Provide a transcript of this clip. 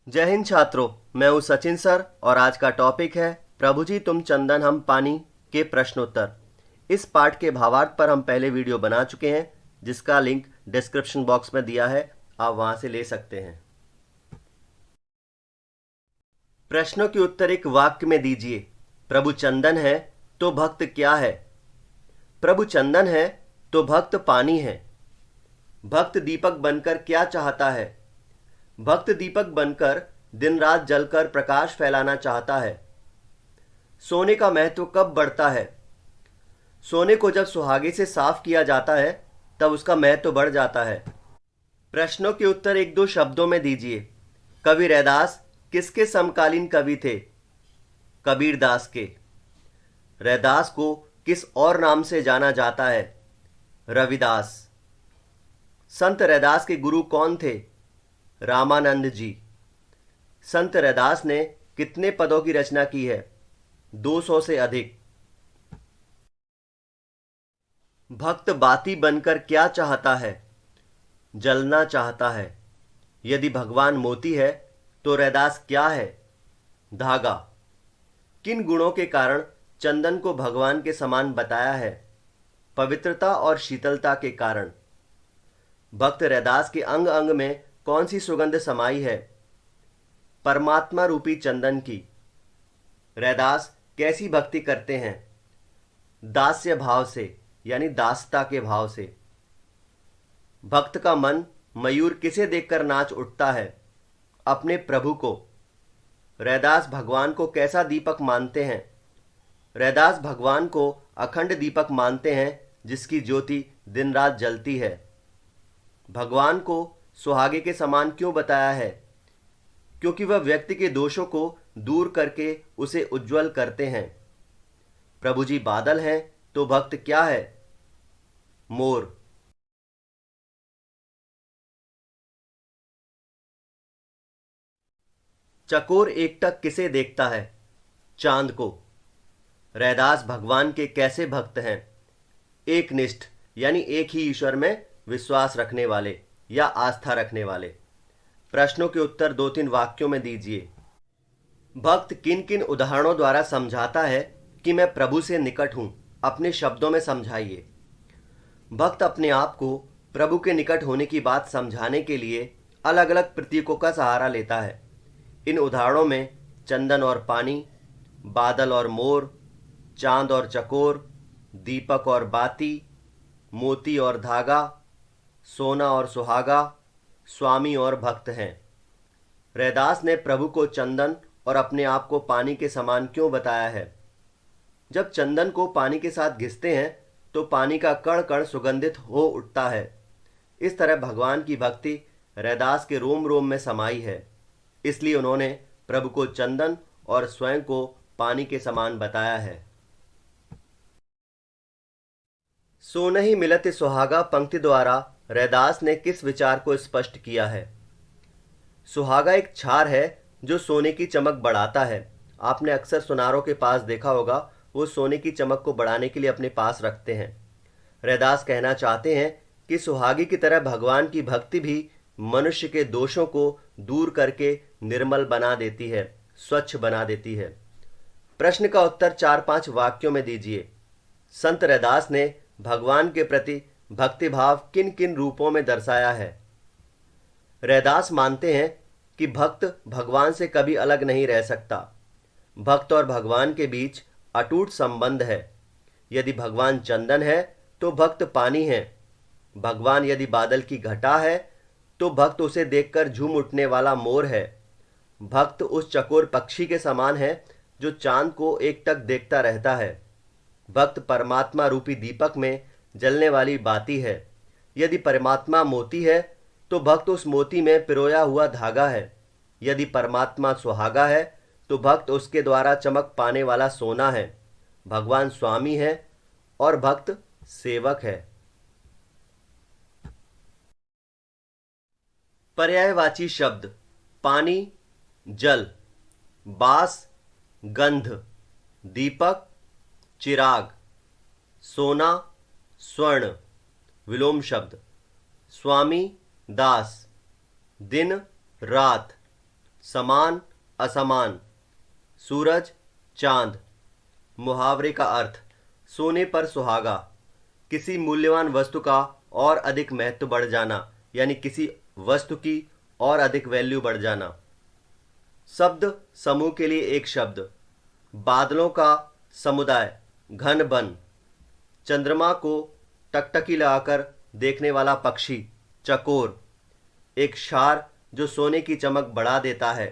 जय हिंद छात्रों। मैं हूं सचिन सर और आज का टॉपिक है प्रभु जी तुम चंदन हम पानी के प्रश्नोत्तर। इस पाठ के भावार्थ पर हम पहले वीडियो बना चुके हैं जिसका लिंक डिस्क्रिप्शन बॉक्स में दिया है, आप वहां से ले सकते हैं। प्रश्नों के उत्तर एक वाक्य में दीजिए। प्रभु चंदन है तो भक्त क्या है? प्रभु चंदन है तो भक्त पानी है। भक्त दीपक बनकर क्या चाहता है? भक्त दीपक बनकर दिन रात जलकर प्रकाश फैलाना चाहता है। सोने का महत्व कब बढ़ता है? सोने को जब सुहागे से साफ किया जाता है तब उसका महत्व बढ़ जाता है। प्रश्नों के उत्तर एक दो शब्दों में दीजिए। कवि रैदास किसके समकालीन कवि थे? कबीर दास के। रैदास को किस और नाम से जाना जाता है? रविदास। संत रैदास के गुरु कौन थे? रामानंद जी। संत रैदास ने कितने पदों की रचना की है? 200 से अधिक। भक्त बाती बनकर क्या चाहता है? जलना चाहता है। यदि भगवान मोती है तो रैदास क्या है? धागा। किन गुणों के कारण चंदन को भगवान के समान बताया है? पवित्रता और शीतलता के कारण। भक्त रैदास के अंग अंग में कौन सी सुगंध समाई है? परमात्मा रूपी चंदन की। रैदास कैसी भक्ति करते हैं? दास्य भाव से, यानी दासता के भाव से। भक्त का मन मयूर किसे देखकर नाच उठता है? अपने प्रभु को। रैदास भगवान को कैसा दीपक मानते हैं? रैदास भगवान को अखंड दीपक मानते हैं जिसकी ज्योति दिन रात जलती है। भगवान को सुहागे के समान क्यों बताया है? क्योंकि वह व्यक्ति के दोषों को दूर करके उसे उज्जवल करते हैं। प्रभु जी बादल हैं तो भक्त क्या है? मोर। चकोर एकटक किसे देखता है? चांद को। रैदास भगवान के कैसे भक्त हैं? एकनिष्ठ, यानी एक ही ईश्वर में विश्वास रखने वाले या आस्था रखने वाले। प्रश्नों के उत्तर दो तीन वाक्यों में दीजिए। भक्त किन किन उदाहरणों द्वारा समझाता है कि मैं प्रभु से निकट हूं? अपने शब्दों में समझाइए। भक्त अपने आप को प्रभु के निकट होने की बात समझाने के लिए अलग अलग प्रतीकों का सहारा लेता है। इन उदाहरणों में चंदन और पानी, बादल और मोर, चांद और चकोर, दीपक और बाती, मोती और धागा, सोना और सुहागा, स्वामी और भक्त हैं। रैदास ने प्रभु को चंदन और अपने आप को पानी के समान क्यों बताया है? जब चंदन को पानी के साथ घिसते हैं तो पानी का कण कण सुगंधित हो उठता है। इस तरह भगवान की भक्ति रैदास के रोम रोम में समाई है। इसलिए उन्होंने प्रभु को चंदन और स्वयं को पानी के समान बताया है। सोनहि मिलत सुहागा पंक्ति द्वारा रैदास ने किस विचार को स्पष्ट किया है? सुहागा एक क्षार है जो सोने की चमक बढ़ाता है। आपने अक्सर सुनारों के पास देखा होगा, वो सोने की चमक को बढ़ाने के लिए अपने पास रखते हैं। रैदास कहना चाहते हैं कि सुहागे की तरह भगवान की भक्ति भी मनुष्य के दोषों को दूर करके निर्मल बना देती है, स्वच्छ बना देती है। प्रश्न का उत्तर 4-5 वाक्यों में दीजिए। संत रैदास ने भगवान के प्रति भक्तिभाव किन किन रूपों में दर्शाया है? रैदास मानते हैं कि भक्त भगवान से कभी अलग नहीं रह सकता। भक्त और भगवान के बीच अटूट संबंध है। यदि भगवान चंदन है तो भक्त पानी है। भगवान यदि बादल की घटा है तो भक्त उसे देखकर झूम उठने वाला मोर है। भक्त उस चकोर पक्षी के समान है जो चांद को एकटक देखता रहता है। भक्त परमात्मा रूपी दीपक में जलने वाली बाती है। यदि परमात्मा मोती है तो भक्त उस मोती में पिरोया हुआ धागा है। यदि परमात्मा सुहागा है तो भक्त उसके द्वारा चमक पाने वाला सोना है। भगवान स्वामी है और भक्त सेवक है। पर्यायवाची शब्द: पानी, जल, बास, गंध, दीपक, चिराग, सोना, स्वर्ण। विलोम शब्द: स्वामी, दास, दिन, रात, समान, असमान, सूरज, चांद। मुहावरे का अर्थ: सोने पर सुहागा, किसी मूल्यवान वस्तु का और अधिक महत्व बढ़ जाना, यानी किसी वस्तु की और अधिक वैल्यू बढ़ जाना। शब्द समूह के लिए एक शब्द: बादलों का समुदाय, घन बन। चंद्रमा को टकटकी लगाकर देखने वाला पक्षी, चकोर। एक क्षार जो सोने की चमक बढ़ा देता है।